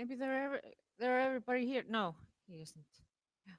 Maybe they're everybody here. No, he isn't. Yeah.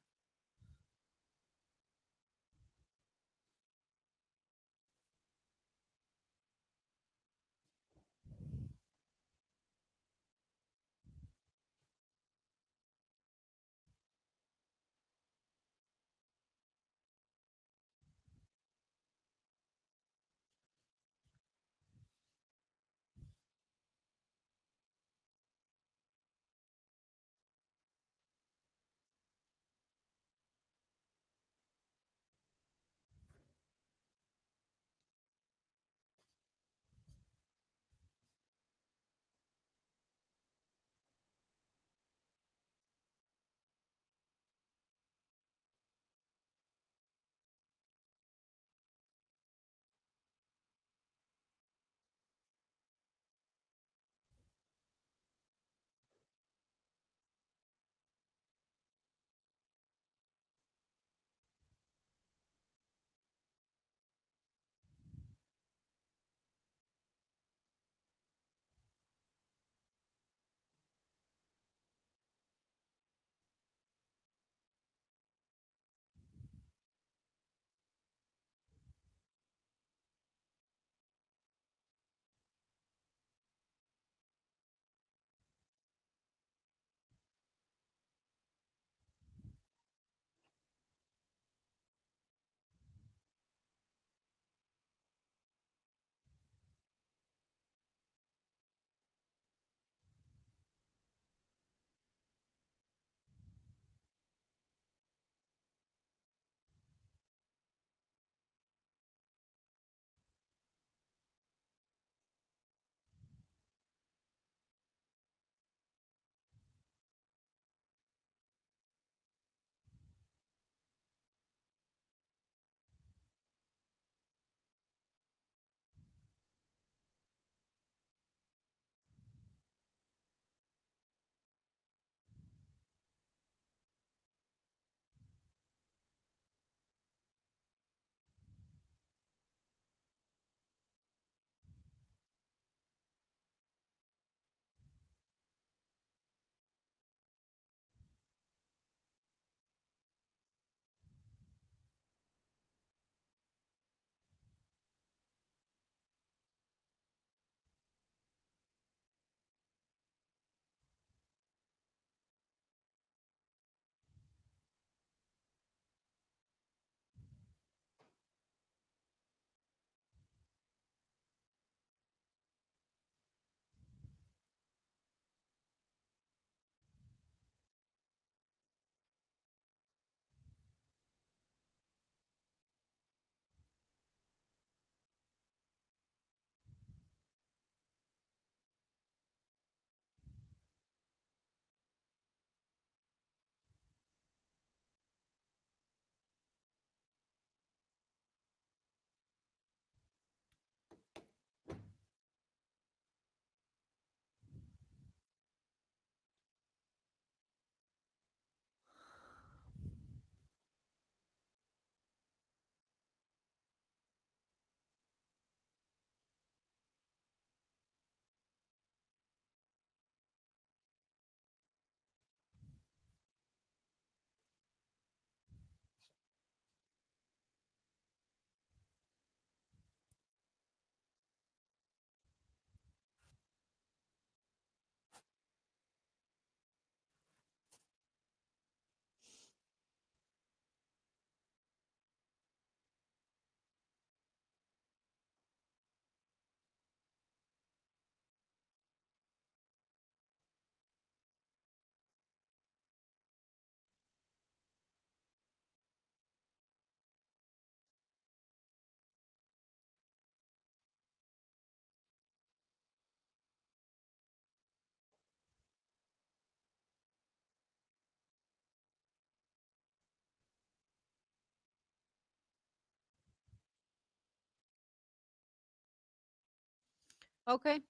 Okay.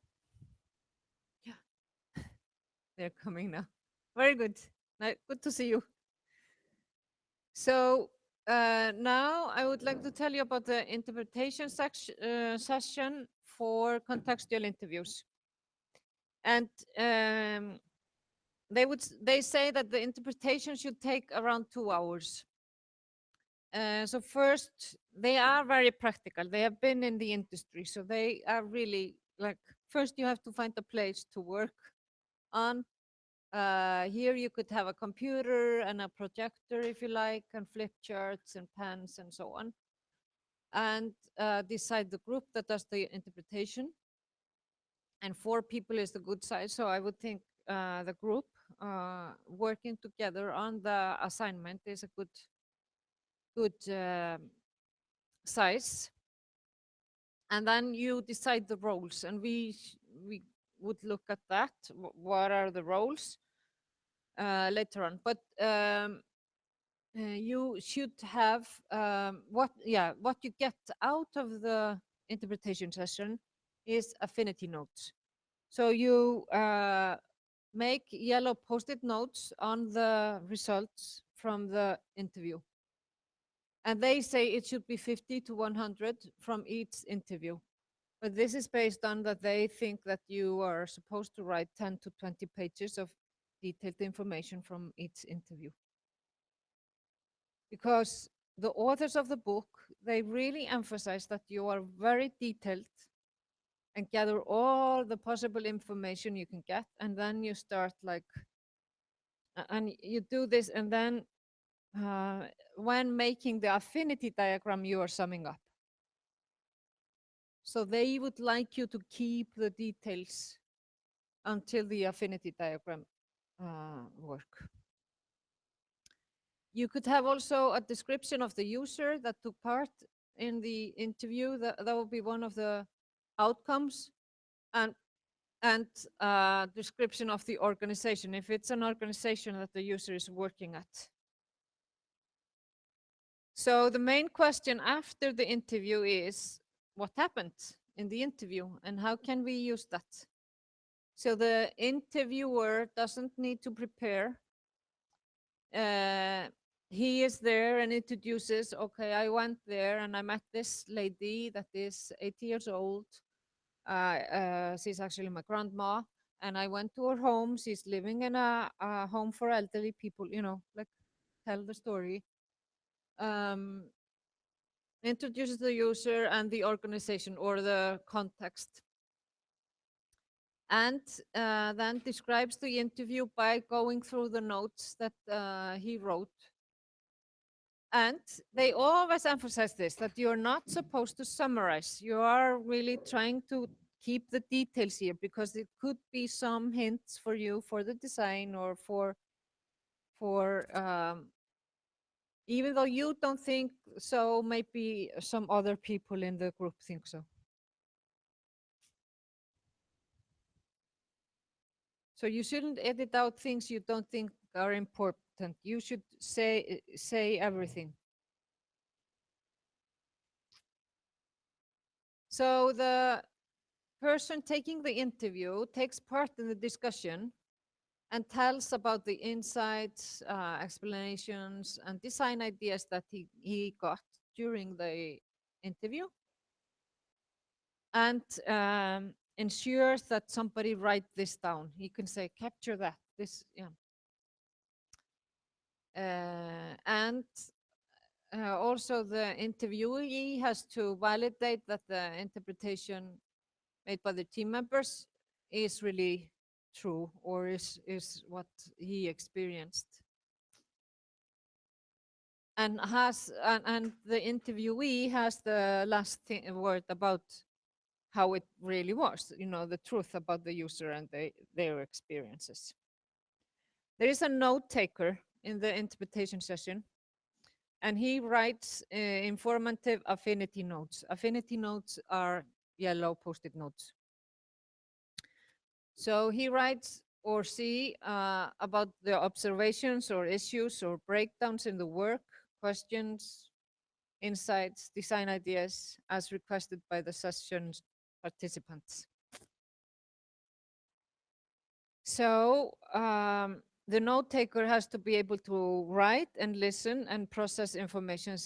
Yeah, they're coming now. Very good. Good to see you. So now I would like to tell you about the interpretation session for contextual interviews. And they say that the interpretation should take around 2 hours. So first, they are very practical. They have been in the industry, so they are really like, first you have to find a place to work on. Here you could have a computer and a projector if you like, and flip charts and pens and so on, and decide the group that does the interpretation. And 4 people is the good size, so I would think the group working together on the assignment is a good size. And then you decide the roles, and we would look at that. What are the roles later on? But you should have what you get out of the interpretation session is affinity notes. So you make yellow post-it notes on the results from the interview. And they say it should be 50 to 100 from each interview. But this is based on that they think that you are supposed to write 10 to 20 pages of detailed information from each interview. Because the authors of the book, they really emphasize that you are very detailed and gather all the possible information you can get. And then you start like, and you do this, and then when making the affinity diagram, you are summing up. So they would like you to keep the details until the affinity diagram work. You could have also a description of the user that took part in the interview. That would be one of the outcomes, and description of the organization, if it's an organization that the user is working at. So the main question after the interview is, what happened in the interview and how can we use that? So the interviewer doesn't need to prepare. He is there and introduces, okay, I went there and I met this lady that is 80 years old. She's actually my grandma. And I went to her home. She's living in a home for elderly people, like tell the story. Introduces the user and the organization or the context. And then describes the interview by going through the notes that he wrote. And they always emphasize this, that you're not supposed to summarize. You are really trying to keep the details here because it could be some hints for you for the design or for even though you don't think so, maybe some other people in the group think so. So you shouldn't edit out things you don't think are important. You should say everything. So the person taking the interview takes part in the discussion and tells about the insights, explanations, and design ideas that he got during the interview, and ensures that somebody write this down. He can say, capture that. This, yeah. And also the interviewee has to validate that the interpretation made by the team members is really true or is what he experienced. And the interviewee has the last word about how it really was, the truth about the user and their experiences. There is a note taker in the interpretation session, and he writes informative affinity notes. Affinity notes are yellow post-it notes. So he writes or she about the observations or issues or breakdowns in the work, questions, insights, design ideas as requested by the session participants. So the note taker has to be able to write and listen and process information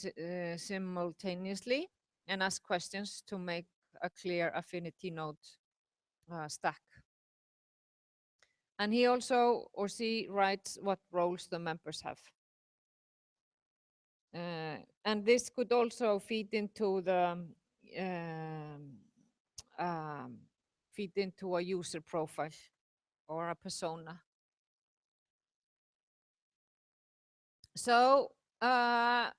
simultaneously and ask questions to make a clear affinity note stack. And he also or she writes what roles the members have. And this could also feed into the um, um, feed into a user profile or a persona. So a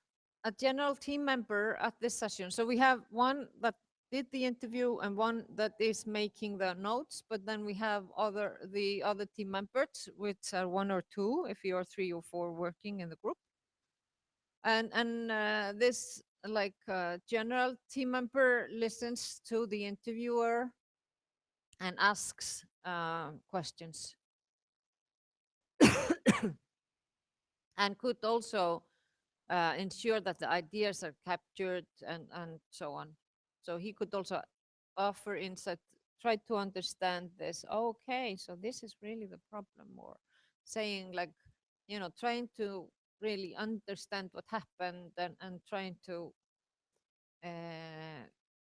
general team member at this session. So we have one that did the interview and one that is making the notes, but then we have the other team members, which are one or two if you are 3 or 4 working in the group. And this like general team member listens to the interviewer and asks questions and could also ensure that the ideas are captured and so on. So he could also offer insight, try to understand this. Okay, so this is really the problem, or saying like, trying to really understand what happened and trying to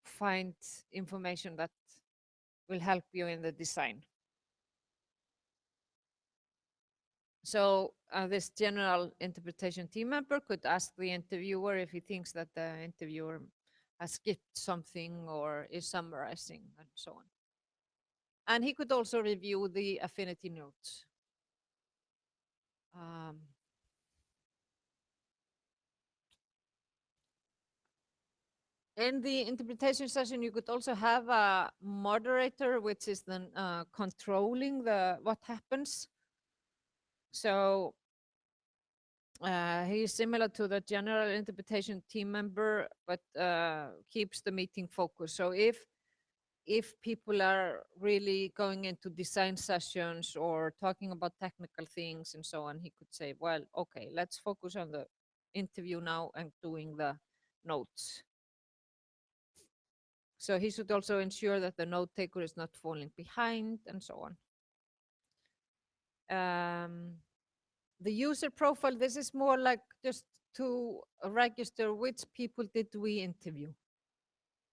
find information that will help you in the design. So this general interpretation team member could ask the interviewer if he thinks that the interviewer has skipped something or is summarizing and so on. And he could also review the affinity notes. In the interpretation session, you could also have a moderator, which is then controlling what happens. So he is similar to the general interpretation team member, but keeps the meeting focused. So if people are really going into design sessions or talking about technical things and so on, he could say, well, okay, let's focus on the interview now and doing the notes. So he should also ensure that the note taker is not falling behind and so on. The user profile, this is more like just to register which people did we interview.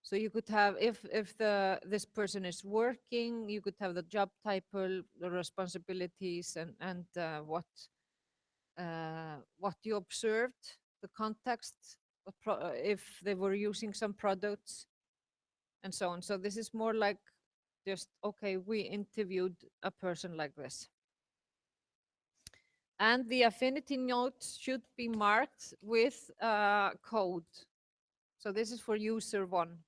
So you could have, if this person is working, you could have the job title, the responsibilities, and what you observed, the context, if they were using some products, and so on. So this is more like just, okay, we interviewed a person like this. And the affinity notes should be marked with code. So this is for user 1.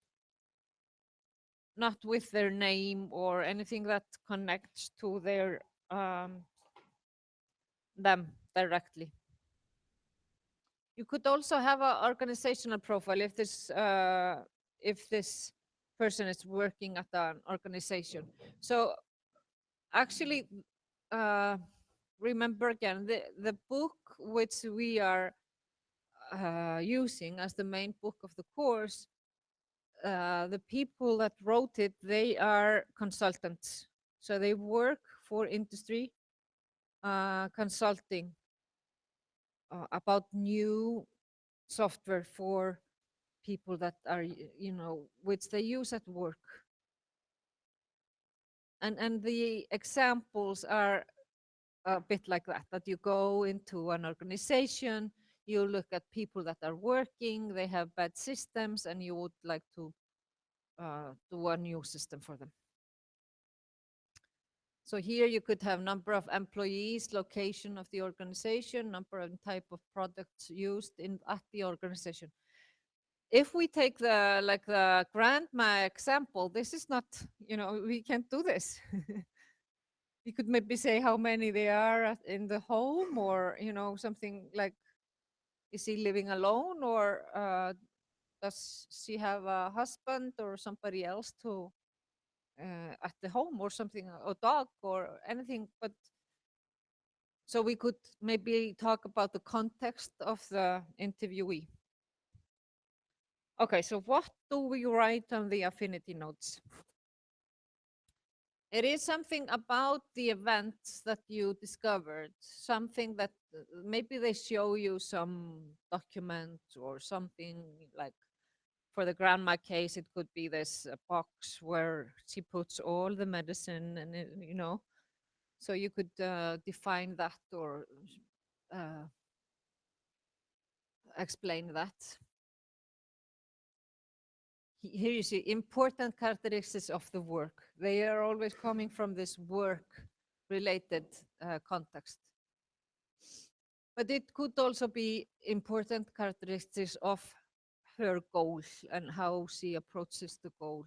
Not with their name or anything that connects to their them directly. You could also have an organizational profile if this person is working at an organization. So actually, remember again, the book which we are using as the main book of the course, the people that wrote it, they are consultants. So they work for industry consulting about new software for people that are, which they use at work. And the examples are a bit like that you go into an organization, you look at people that are working, they have bad systems, and you would like to do a new system for them. So here you could have number of employees, location of the organization, number and type of products used at the organization. If we take the grandma example, this is not, we can't do this. You could maybe say how many they are in the home, or something like, is he living alone, or does she have a husband or somebody else to at the home, or something, or dog or anything. But so we could maybe talk about the context of the interviewee. Okay, so what do we write on the affinity notes? It is something about the events that you discovered, something that maybe they show you some document or something. Like for the grandma case, it could be this box where she puts all the medicine, and So you could define that or uh, explain that. Here you see important characteristics of the work. They are always coming from this work-related context. But it could also be important characteristics of her goal and how she approaches the goal.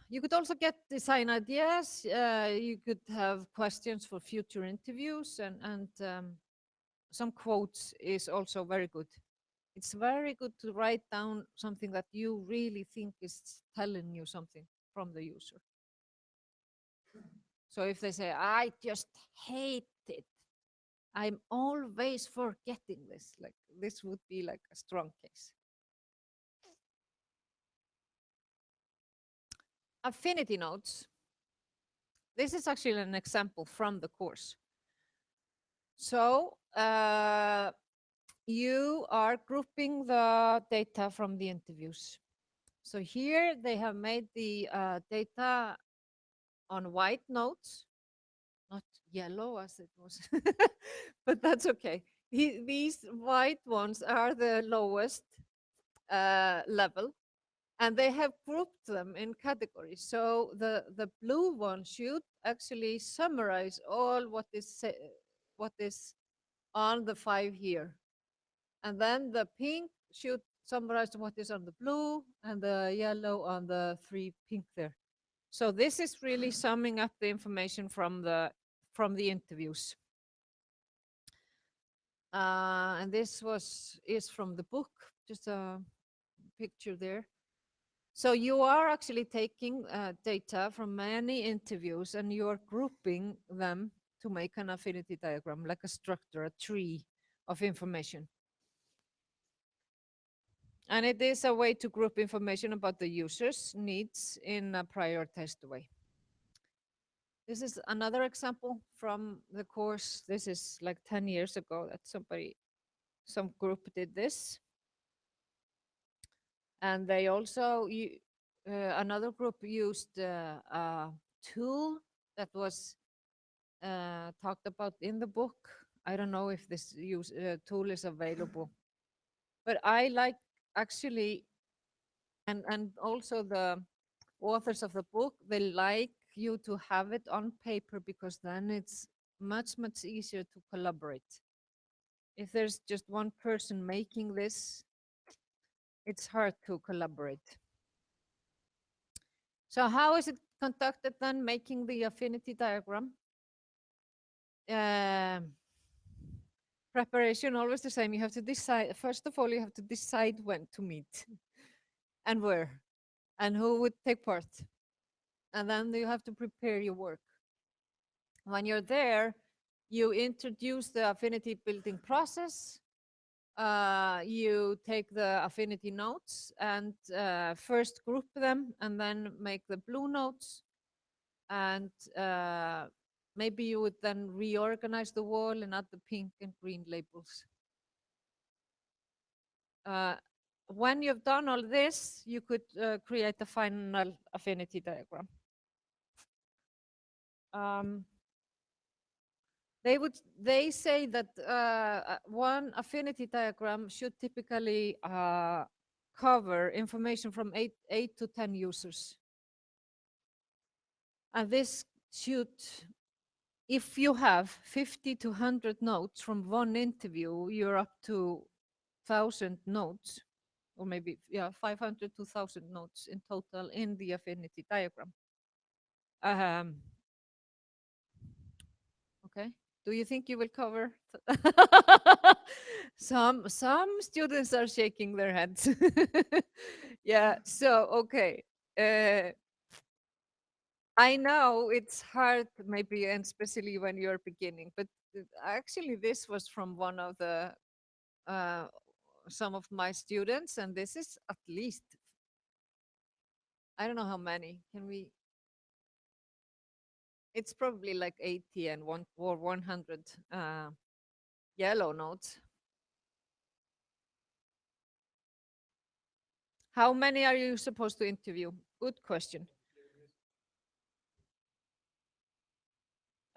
You could also get design ideas. You could have questions for future interviews, and some quotes is also very good. It's very good to write down something that you really think is telling you something from the user. So if they say, I just hate it, I'm always forgetting this, like this would be like a strong case. Affinity notes. This is actually an example from the course. So you are grouping the data from the interviews. So here they have made the data on white notes, not yellow as it was, but that's okay. These white ones are the lowest level, and they have grouped them in categories. So the blue one should actually summarize all what is on the 5 here. And then the pink should summarize what is on the blue and the yellow on the 3 pink there. So this is really summing up the information from the interviews. And this is from the book, just a picture there. So you are actually taking data from many interviews and you are grouping them to make an affinity diagram, like a structure, a tree of information. And it is a way to group information about the user's needs in a prioritized way. This is another example from the course. This is like 10 years ago that some group did this. And they also, another group used a tool that was talked about in the book. I don't know if this tool is available, but I like actually, and also the authors of the book, they like you to have it on paper because then it's much easier to collaborate. If there's just one person making this, it's hard to collaborate. So how is it conducted then, making the affinity diagram? Preparation, always the same. You have to decide, first of all, you have to decide when to meet and where and who would take part. And then you have to prepare your work. When you're there, you introduce the affinity building process. You take the affinity notes and first group them and then make the blue notes. And maybe you would then reorganize the wall and add the pink and green labels. When you've done all this, you could create a final affinity diagram. They say that one affinity diagram should typically cover information from 8 to 10 users. And this should, if you have 50 to 100 notes from one interview, you're up to 1,000 notes, or maybe 500 to 1,000 notes in total in the affinity diagram. Okay. Do you think you will cover? Some students are shaking their heads. Yeah. So okay. I know it's hard, maybe, and especially when you're beginning. But actually, this was from one of the some of my students, and this is at least, I don't know how many. Can we? It's probably like 80 and 100 yellow notes. How many are you supposed to interview? Good question.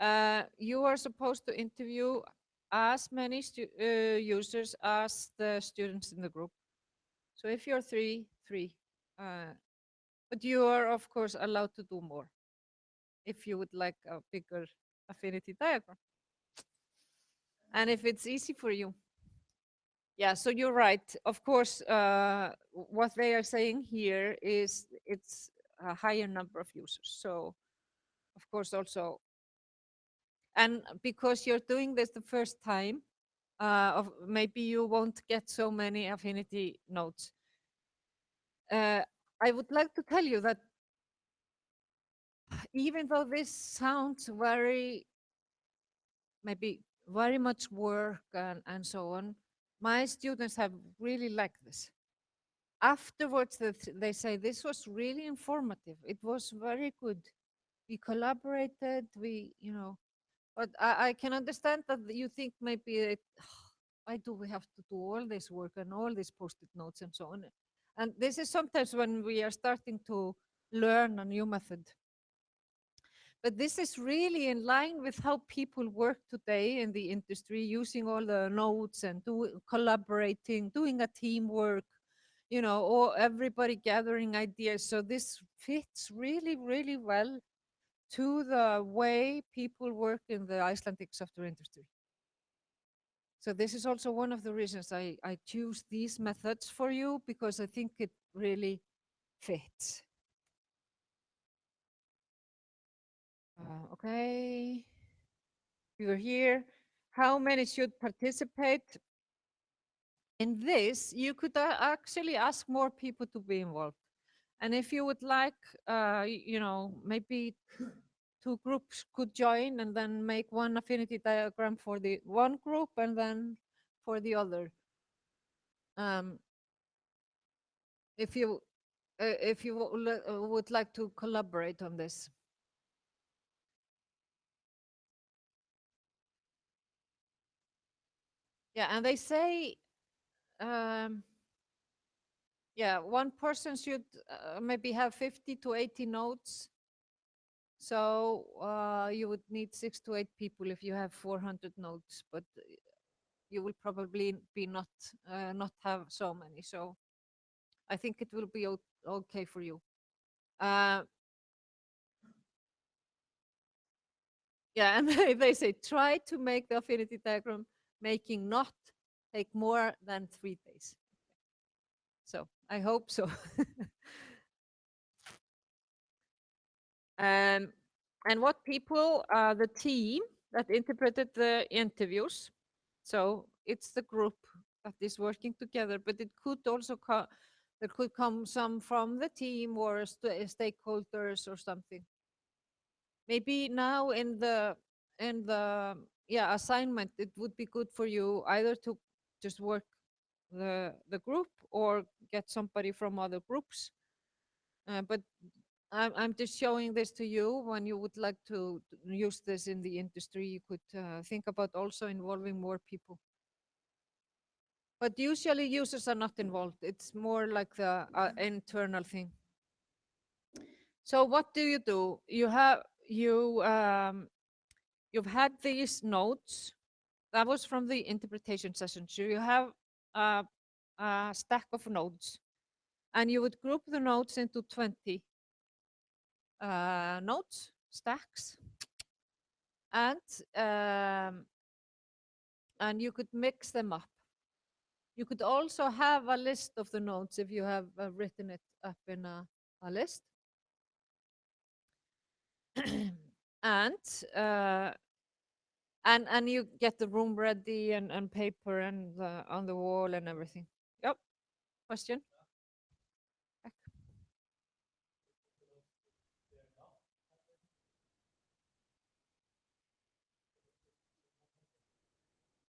You are supposed to interview as many users as the students in the group. So if you're three, three. But you are, of course, allowed to do more if you would like a bigger affinity diagram. And if it's easy for you. Yeah, so you're right. Of course, what they are saying here is it's a higher number of users. So, of course, also, and because you're doing this the first time, of maybe you won't get so many affinity nodes. I would like to tell you that even though this sounds very, maybe very much work and so on, my students have really liked this. Afterwards, they say this was really informative. It was very good. We collaborated. But I can understand that you think maybe why do we have to do all this work and all these post-it notes and so on? And this is sometimes when we are starting to learn a new method. But this is really in line with how people work today in the industry, using all the notes and collaborating, doing a teamwork, or everybody gathering ideas. So this fits really, really well to the way people work in the Icelandic software industry. So this is also one of the reasons I choose these methods for you, because I think it really fits. Okay, you're here. How many should participate? In this, you could actually ask more people to be involved. And if you would like, maybe two groups could join and then make one affinity diagram for the one group and then for the other. Um, if you would like to collaborate on this. Yeah, and they say, yeah, one person should maybe have 50 to 80 notes. So you would need 6 to 8 people if you have 400 notes, but you will probably be not have so many. So I think it will be okay for you. Uh, yeah, and they say try to make the affinity diagram making not take more than 3 days. So I hope so. And what people, the team that interpreted the interviews, so it's the group that is working together, but it could also there could come some from the team or stakeholders or something. Maybe now in the assignment, it would be good for you either to just work the group or get somebody from other groups. But I'm just showing this to you. When you would like to use this in the industry, you could think about also involving more people. But usually users are not involved. It's more like the internal thing. So what do? You've had these notes. That was from the interpretation session. So you have a stack of notes, and you would group the notes into 20 notes stacks, and you could mix them up. You could also have a list of the notes if you have written it up in a list. and you get the room ready and paper and on the wall and everything. Yep. Question? Back.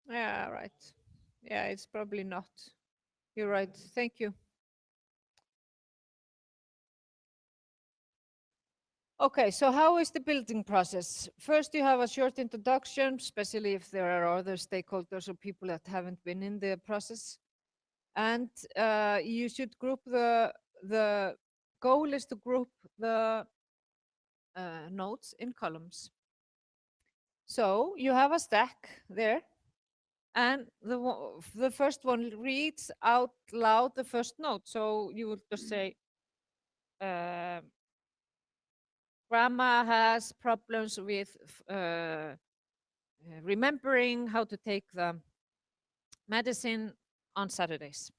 Yeah, right. Yeah, it's probably not. You're right. Thank you. Okay, so how is the building process? First, you have a short introduction, especially if there are other stakeholders or people that haven't been in the process. And you should group the goal is to group the nodes in columns. So you have a stack there, and the first one reads out loud the first note. So you would just say, uh, "Grandma has problems with remembering how to take the medicine on Saturdays."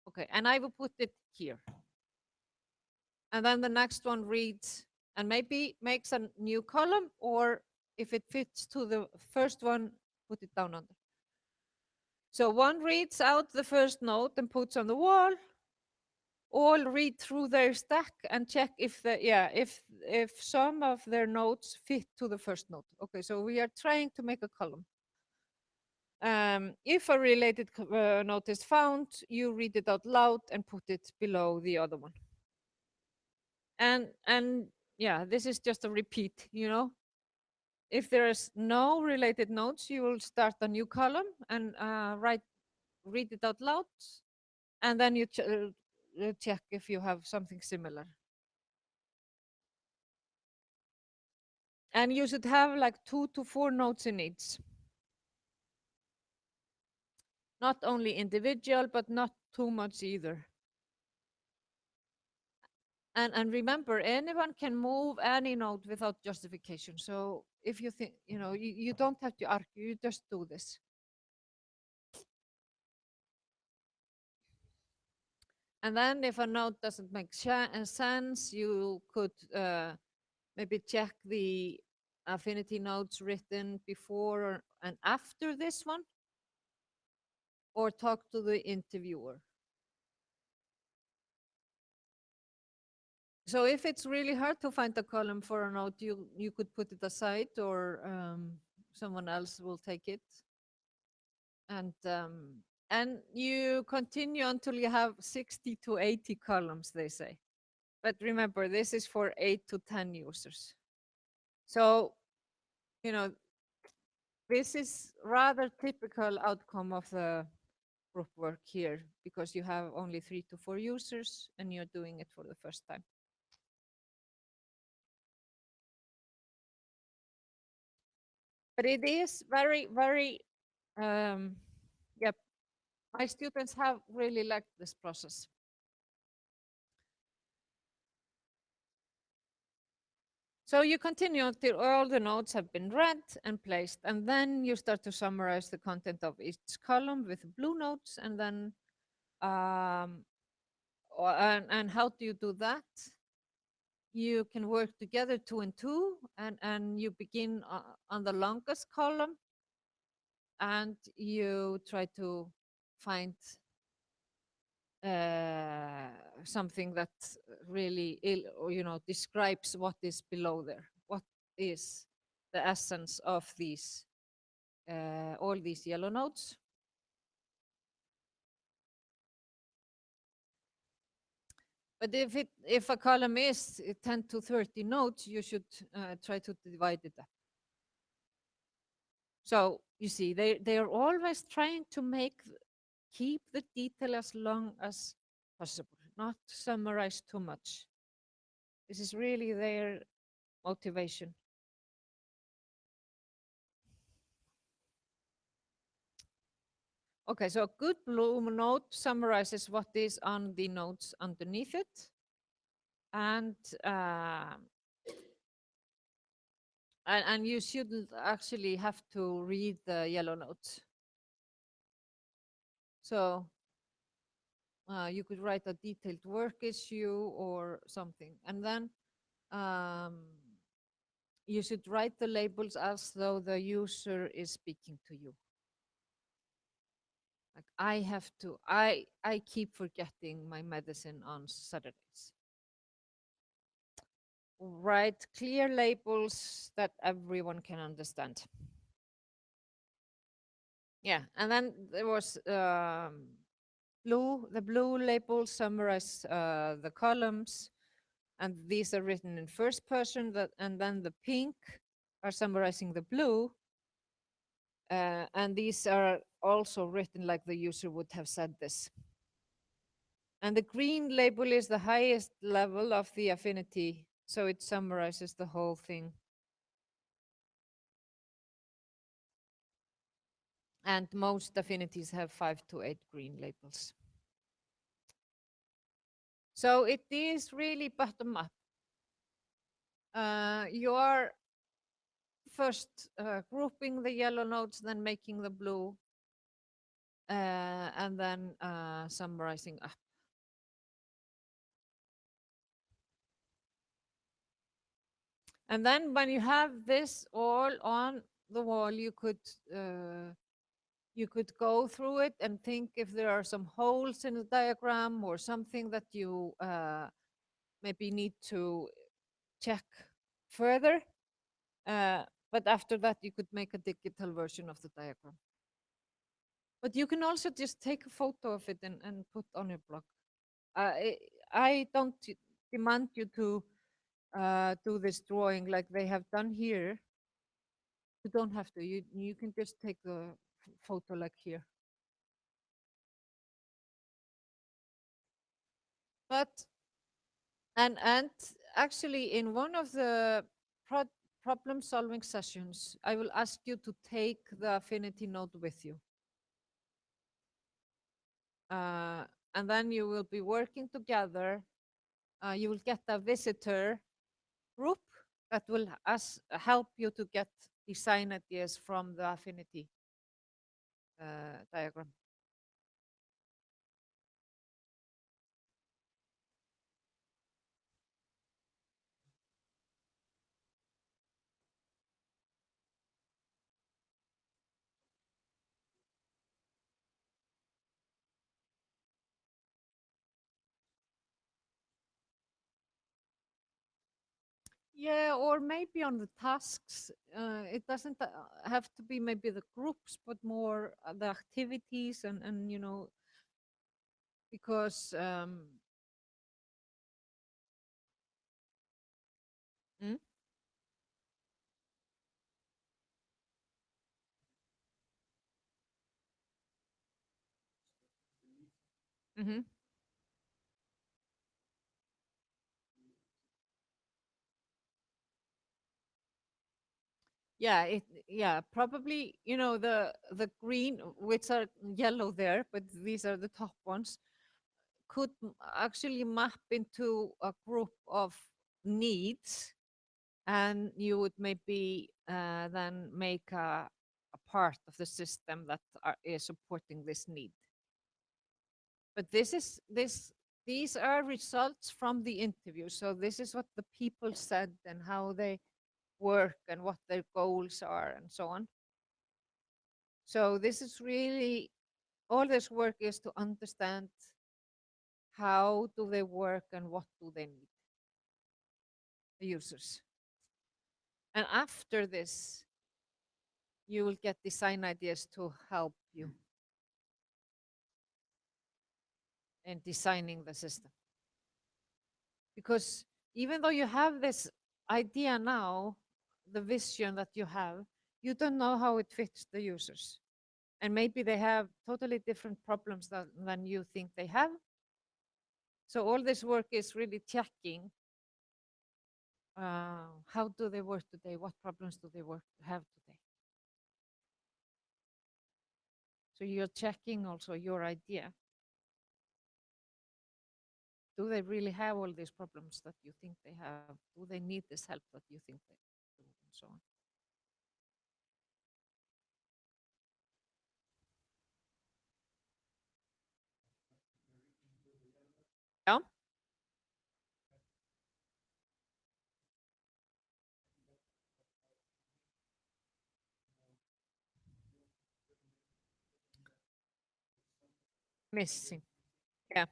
Okay, and I will put it here. And then the next one reads, and maybe makes a new column, or if it fits to the first one, put it down under. So one reads out the first note and puts on the wall. All read through their stack and check if if some of their notes fit to the first note. Okay, so we are trying to make a column. If a related note is found, you read it out loud and put it below the other one. And yeah, this is just a repeat, you know. If there's no related notes, you will start a new column and read it out loud, and then you check if you have something similar. And you should have like 2 to 4 notes in each. Not only individual, but not too much either. And remember, anyone can move any note without justification. So if you think, you know, you don't have to argue, you just do this. And then if a note doesn't make sense, you could maybe check the affinity notes written before and after this one, or talk to the interviewer. So if it's really hard to find a column for a note, you could put it aside, or someone else will take it. And you continue until you have 60 to 80 columns, they say. But remember, this is for 8 to 10 users. So, you know, this is rather typical outcome of the group work here, because you have only 3 to 4 users and you're doing it for the first time. But it is very, very, yeah, my students have really liked this process. So you continue until all the notes have been read and placed, and then you start to summarize the content of each column with blue notes, and then and how do you do that? You can work together 2 and 2, and you begin on the longest column, and you try to find something that really describes what is below there. What is the essence of these all these yellow notes? But if a column is 10 to 30 notes, you should try to divide it up. So you see, they are always trying to keep the detail as long as possible, not summarize too much. This is really their motivation. Okay, so a good blue note summarizes what is on the notes underneath it, and you shouldn't actually have to read the yellow notes. So you could write a detailed work issue or something, and then you should write the labels as though the user is speaking to you. Like, I keep forgetting my medicine on Saturdays. Write clear labels that everyone can understand. Yeah, and then there was the blue labels summarize the columns, and these are written in first person, and then the pink are summarizing the blue, and these are also written like the user would have said this. And the green label is the highest level of the affinity, so it summarizes the whole thing. and most affinities have 5 to 8 green labels. So it is really bottom up. You are first grouping the yellow nodes, then making the blue, and then summarizing up. And then when you have this all on the wall, you could go through it and think if there are some holes in the diagram or something that you maybe need to check further. But after that, you could make a digital version of the diagram. But you can also just take a photo of it and put on your blog. I don't demand you to do this drawing like they have done here. You don't have to. You can just take the photo like here. But and actually, in one of the problem solving sessions, I will ask you to take the affinity node with you. And then you will be working together. You will get a visitor group that will help you to get design ideas from the affinity diagram. Yeah, or maybe on the tasks. It doesn't have to be maybe the groups, but more the activities and because mm? Hmm. Yeah, probably the green, which are yellow there, but these are the top ones, could actually map into a group of needs, and you would maybe then make a part of the system that is supporting this need. But these are results from the interview. So this is what the people said and how they work and what their goals are and so on. So this is really, all this work is to understand how do they work and what do they need, the users. And after this, you will get design ideas to help you in designing the system. Because even though you have this idea now, the vision that you don't know how it fits the users. And maybe they have totally different problems than you think they have. So all this work is really checking how do they work today? What problems do they have today? So you're checking also your idea. Do they really have all these problems that you think they have? Do they need this help that you think they do? And so on. Yeah. Missing. Yeah.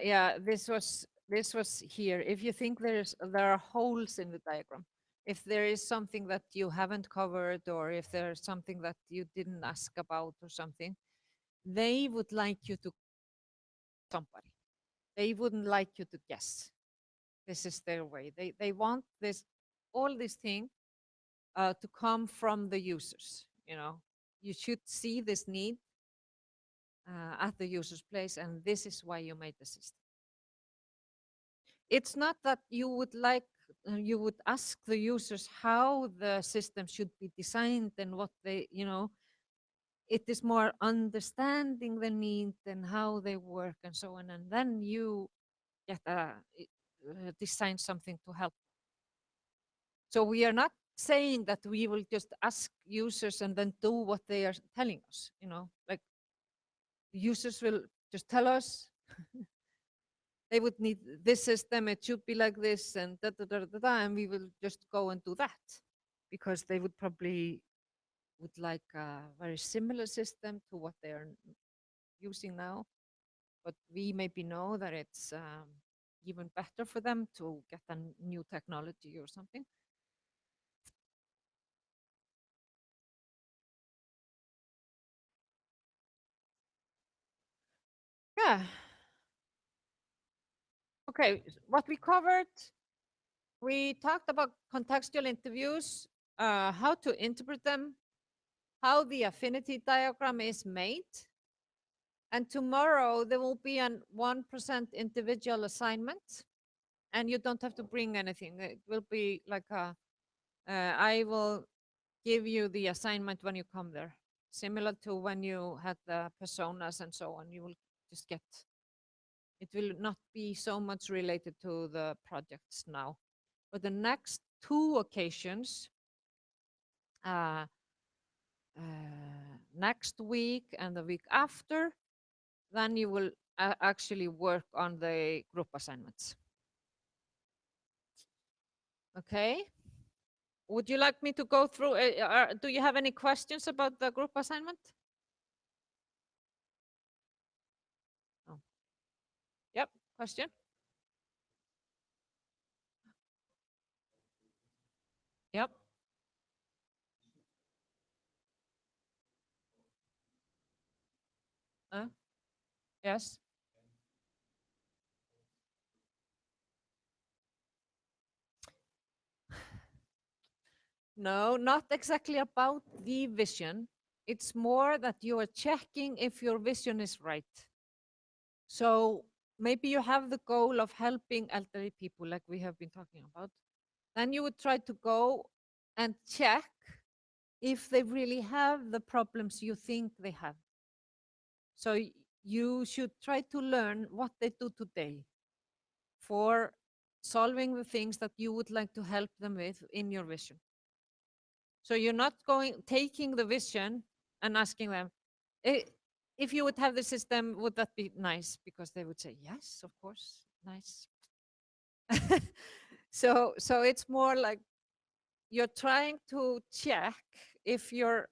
Yeah, this was here. If you think there are holes in the diagram, if there is something that you haven't covered, or if there's something that you didn't ask about or something, they would like you to somebody. They wouldn't like you to guess. This is their way. They want this all this thing to come from the users. You should see this need at the user's place, and this is why you made the system. It's not that you would like you would ask the users how the system should be designed and what they, it is more understanding the need and how they work and so on. And then you get design something to help. So we are not saying that we will just ask users and then do what they are telling us, like users will just tell us they would need this system, it should be like this, and and we will just go and do that because they would probably would like a very similar system to what they are using now. But we maybe know that it's even better for them to get a new technology or something. Yeah. Okay, what we covered, we talked about contextual interviews, how to interpret them, how the affinity diagram is made. And tomorrow there will be an 1% individual assignment, and you don't have to bring anything. It will be like I will give you the assignment when you come there, similar to when you had the personas and so on. You will just get, it will not be so much related to the projects now. But the next two occasions, uh, next week and the week after, then you will actually work on the group assignments. Okay. Would you like me to go through? Do you have any questions about the group assignment? Oh. Yep. Question? Yep. Yes. No, not exactly about the vision. It's more that you are checking if your vision is right. So maybe you have the goal of helping elderly people, like we have been talking about. Then you would try to go and check if they really have the problems you think they have. So you should try to learn what they do today for solving the things that you would like to help them with in your vision. So you're not taking the vision and asking them, if you would have the system, would that be nice? Because they would say, yes, of course, nice. So it's more like you're trying to check if your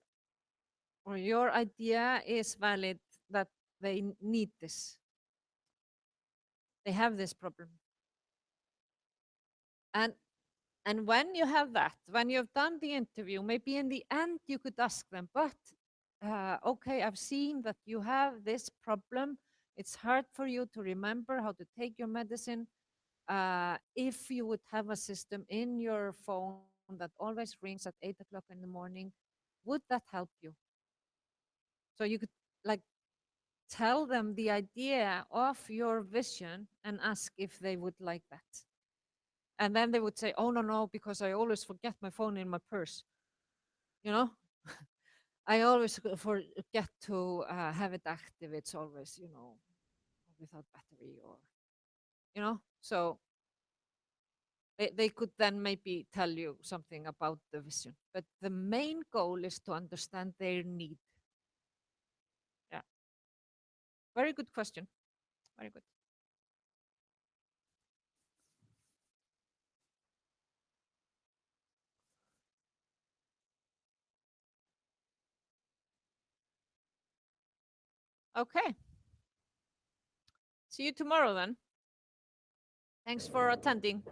idea is valid, that they need this, they have this problem. And when you have that, when you've done the interview, maybe in the end you could ask them, but okay, I've seen that you have this problem. It's hard for you to remember how to take your medicine. If you would have a system in your phone that always rings at 8 o'clock in the morning, would that help you? So you could like tell them the idea of your vision and ask if they would like that. And then they would say, oh, no, no, because I always forget my phone in my purse. You know, I always forget to have it active. It's always, without battery or, so they could then maybe tell you something about the vision. But the main goal is to understand their need. Yeah. Very good question. Very good. Okay. See you tomorrow then. Thanks for attending.